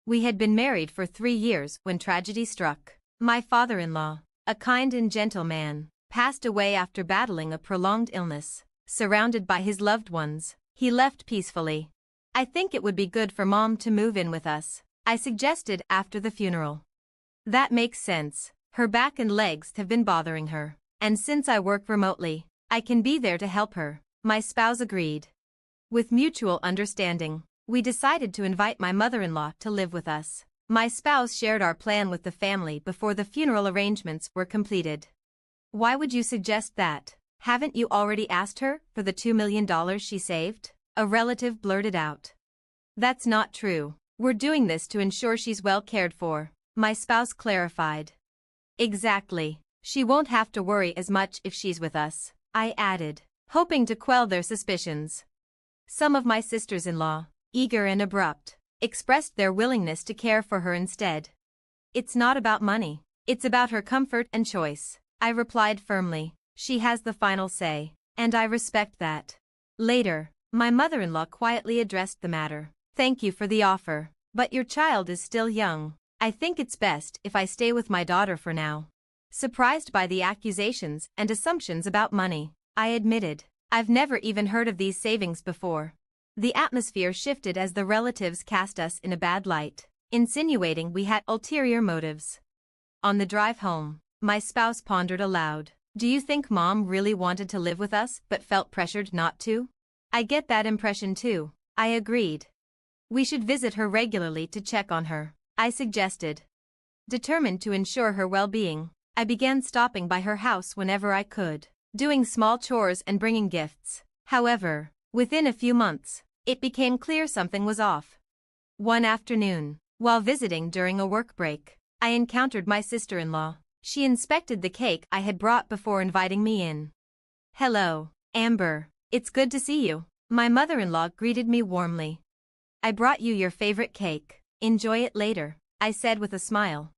We had been married for 3 years when tragedy struck. My father-in-law, a kind and gentle man, passed away after battling a prolonged illness. Surrounded by his loved ones, he left peacefully. I think it would be good for Mom to move in with us, I suggested after the funeral. That makes sense. Her back and legs have been bothering her, and since I work remotely, I can be there to help her. My spouse agreed. With mutual understanding, we decided to invite my mother-in-law to live with us. My spouse shared our plan with the family before the funeral arrangements were completed. Why would you suggest that? Haven't you already asked her for the $2 million she saved? A relative blurted out. That's not true. We're doing this to ensure she's well cared for, my spouse clarified. Exactly. She won't have to worry as much if she's with us, I added, hoping to quell their suspicions. Some of my sisters-in-law, eager and abrupt, expressed their willingness to care for her instead. It's not about money, it's about her comfort and choice, I replied firmly. She has the final say, and I respect that. Later, my mother-in-law quietly addressed the matter. Thank you for the offer, but your child is still young. I think it's best if I stay with my daughter for now. Surprised by the accusations and assumptions about money, I admitted, I've never even heard of these savings before. The atmosphere shifted as the relatives cast us in a bad light, insinuating we had ulterior motives. On the drive home, my spouse pondered aloud. Do you think Mom really wanted to live with us but felt pressured not to? I get that impression too, I agreed. We should visit her regularly to check on her, I suggested. Determined to ensure her well-being, I began stopping by her house whenever I could, doing small chores and bringing gifts. However, within a few months, it became clear something was off. One afternoon, while visiting during a work break, I encountered my sister-in-law. She inspected the cake I had brought before inviting me in. Hello, Amber. It's good to see you. My mother-in-law greeted me warmly. I brought you your favorite cake. Enjoy it later, I said with a smile.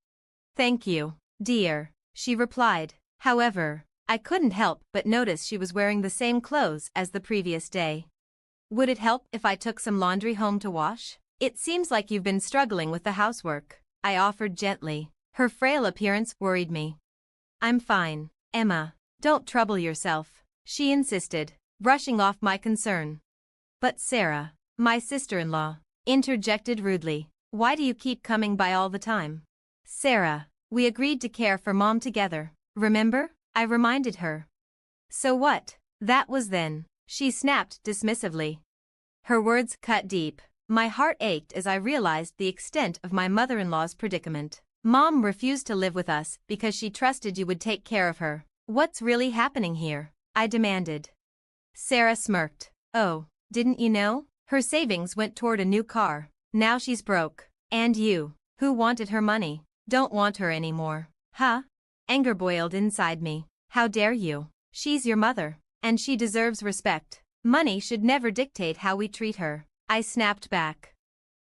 Thank you, dear, she replied. However, I couldn't help but notice she was wearing the same clothes as the previous day. Would it help if I took some laundry home to wash? It seems like you've been struggling with the housework, I offered gently. Her frail appearance worried me. I'm fine, Emma. Don't trouble yourself, she insisted, brushing off my concern. But Sarah, my sister-in-law, interjected rudely. Why do you keep coming by all the time? Sarah, we agreed to care for Mom together, remember? I reminded her. So what? That was then, she snapped dismissively. Her words cut deep. My heart ached as I realized the extent of my mother-in-law's predicament. Mom refused to live with us because she trusted you would take care of her. What's really happening here? I demanded. Sarah smirked. Oh, didn't you know? Her savings went toward a new car. Now she's broke. And you, who wanted her money, don't want her anymore. Huh? Anger boiled inside me. How dare you? She's your mother, and she deserves respect. Money should never dictate how we treat her, I snapped back.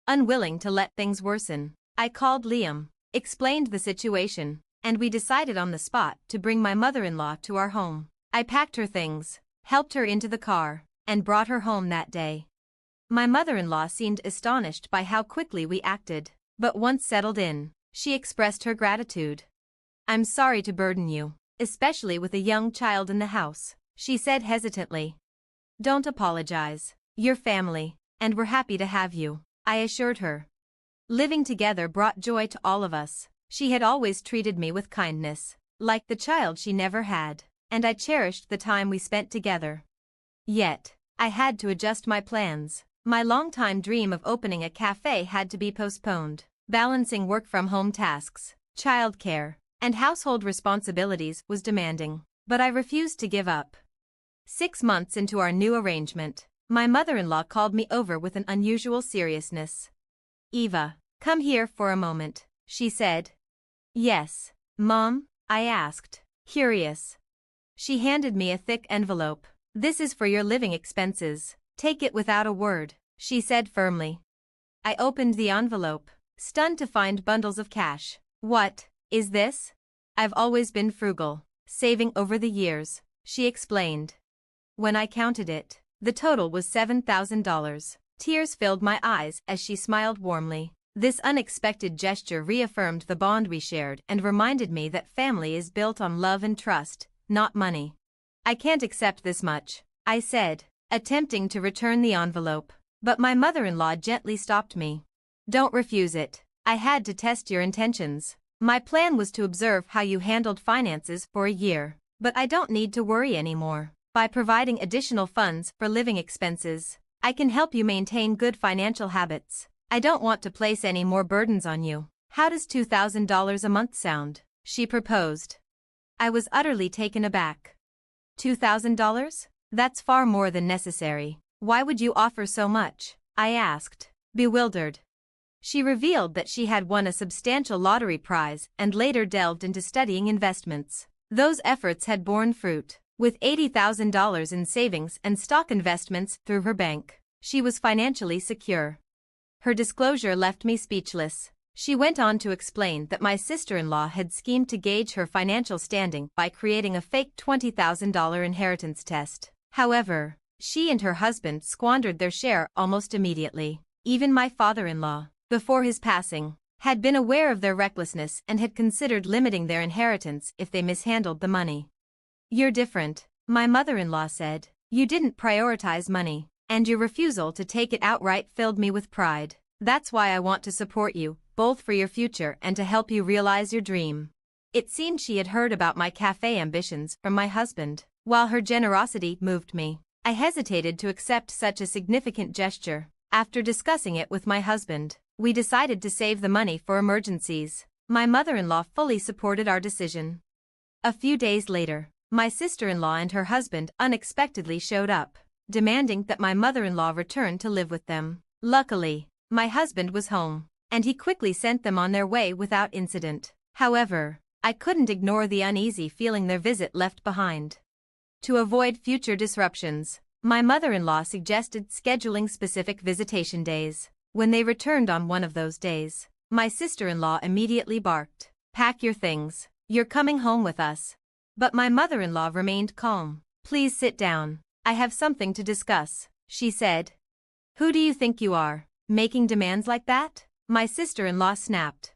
Unwilling to let things worsen, I called Liam, explained the situation, and we decided on the spot to bring my mother-in-law to our home. I packed her things, helped her into the car, and brought her home that day. My mother-in-law seemed astonished by how quickly we acted, but once settled in, she expressed her gratitude. I'm sorry to burden you, especially with a young child in the house, she said hesitantly. Don't apologize. You're family, and we're happy to have you, I assured her. Living together brought joy to all of us. She had always treated me with kindness, like the child she never had, and I cherished the time we spent together. Yet, I had to adjust my plans. My longtime dream of opening a cafe had to be postponed. Balancing work-from-home tasks, childcare, and household responsibilities was demanding, but I refused to give up. 6 months into our new arrangement, my mother-in-law called me over with an unusual seriousness. Eva, come here for a moment, she said. Yes, Mom? I asked, curious. She handed me a thick envelope. This is for your living expenses. Take it without a word, she said firmly. I opened the envelope, stunned to find bundles of cash. What is this? I've always been frugal, saving over the years, she explained. When I counted it, the total was $7,000. Tears filled my eyes as she smiled warmly. This unexpected gesture reaffirmed the bond we shared and reminded me that family is built on love and trust, not money. I can't accept this much, I said, attempting to return the envelope. But my mother-in-law gently stopped me. Don't refuse it. I had to test your intentions. My plan was to observe how you handled finances for a year, but I don't need to worry anymore. By providing additional funds for living expenses, I can help you maintain good financial habits. I don't want to place any more burdens on you. How does $2,000 a month sound? She proposed. I was utterly taken aback. $2,000? That's far more than necessary. Why would you offer so much? I asked, bewildered. She revealed that she had won a substantial lottery prize and later delved into studying investments. Those efforts had borne fruit. With $80,000 in savings and stock investments through her bank, she was financially secure. Her disclosure left me speechless. She went on to explain that my sister-in-law had schemed to gauge her financial standing by creating a fake $20,000 inheritance test. However, she and her husband squandered their share almost immediately. Even my father-in-law, before his passing, had been aware of their recklessness and had considered limiting their inheritance if they mishandled the money. You're different, my mother-in-law said. You didn't prioritize money, and your refusal to take it outright filled me with pride. That's why I want to support you, both for your future and to help you realize your dream. It seemed she had heard about my cafe ambitions from my husband. While her generosity moved me, I hesitated to accept such a significant gesture. After discussing it with my husband, we decided to save the money for emergencies. My mother-in-law fully supported our decision. A few days later, my sister-in-law and her husband unexpectedly showed up, demanding that my mother-in-law return to live with them. Luckily, my husband was home, and he quickly sent them on their way without incident. However, I couldn't ignore the uneasy feeling their visit left behind. To avoid future disruptions, my mother-in-law suggested scheduling specific visitation days. When they returned on one of those days, my sister-in-law immediately barked, "Pack your things, you're coming home with us." But my mother-in-law remained calm. "Please sit down, I have something to discuss," she said. "Who do you think you are, making demands like that?" my sister-in-law snapped.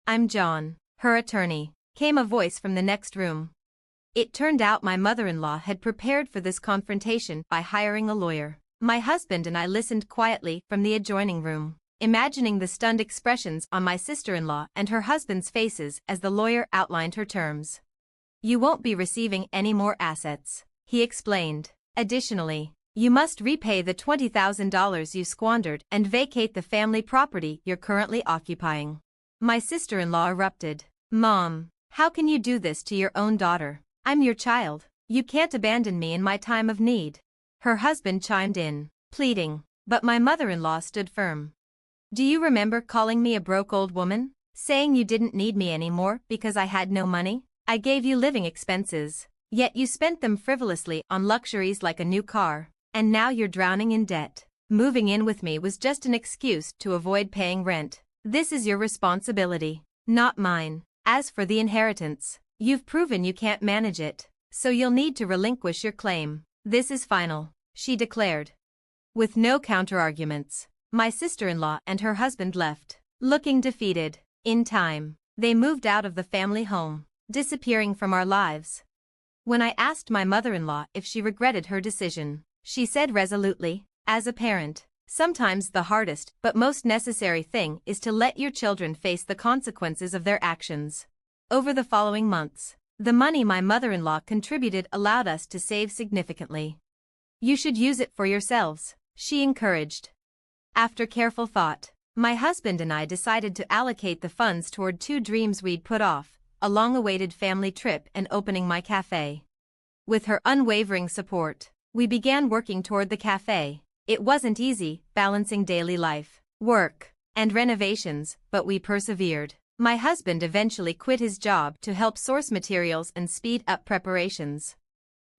"I'm John, her attorney," came a voice from the next room. It turned out my mother-in-law had prepared for this confrontation by hiring a lawyer. My husband and I listened quietly from the adjoining room, imagining the stunned expressions on my sister-in-law and her husband's faces as the lawyer outlined her terms. "You won't be receiving any more assets," he explained. "Additionally, you must repay the $20,000 you squandered and vacate the family property you're currently occupying." My sister-in-law erupted. "Mom, how can you do this to your own daughter? I'm your child. You can't abandon me in my time of need." Her husband chimed in, pleading, but my mother-in-law stood firm. "Do you remember calling me a broke old woman? Saying you didn't need me anymore because I had no money? I gave you living expenses, yet you spent them frivolously on luxuries like a new car, and now you're drowning in debt. Moving in with me was just an excuse to avoid paying rent. This is your responsibility, not mine. As for the inheritance, you've proven you can't manage it, so you'll need to relinquish your claim. This is final," she declared. With no counter-arguments, my sister-in-law and her husband left, looking defeated. In time, they moved out of the family home, disappearing from our lives. When I asked my mother-in-law if she regretted her decision, she said resolutely, "As a parent, sometimes the hardest but most necessary thing is to let your children face the consequences of their actions." Over the following months, the money my mother-in-law contributed allowed us to save significantly. "You should use it for yourselves," she encouraged. After careful thought, my husband and I decided to allocate the funds toward two dreams we'd put off: a long-awaited family trip and opening my cafe. With her unwavering support, we began working toward the cafe. It wasn't easy, balancing daily life, work, and renovations, but we persevered. My husband eventually quit his job to help source materials and speed up preparations.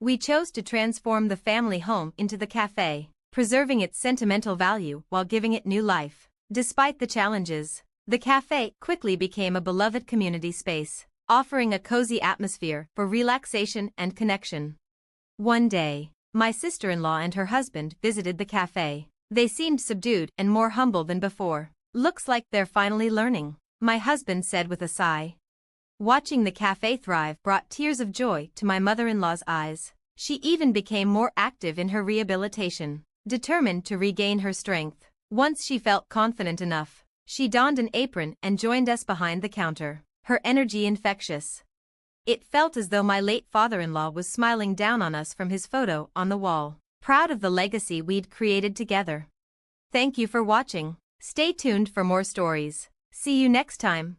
We chose to transform the family home into the cafe, preserving its sentimental value while giving it new life. Despite the challenges, the cafe quickly became a beloved community space, offering a cozy atmosphere for relaxation and connection. One day, my sister-in-law and her husband visited the cafe. They seemed subdued and more humble than before. Looks like they're finally learning, my husband said with a sigh. Watching the cafe thrive brought tears of joy to my mother-in-law's eyes. She even became more active in her rehabilitation, determined to regain her strength. Once she felt confident enough, she donned an apron and joined us behind the counter, her energy infectious. It felt as though my late father-in-law was smiling down on us from his photo on the wall, proud of the legacy we'd created together. Thank you for watching. Stay tuned for more stories. See you next time.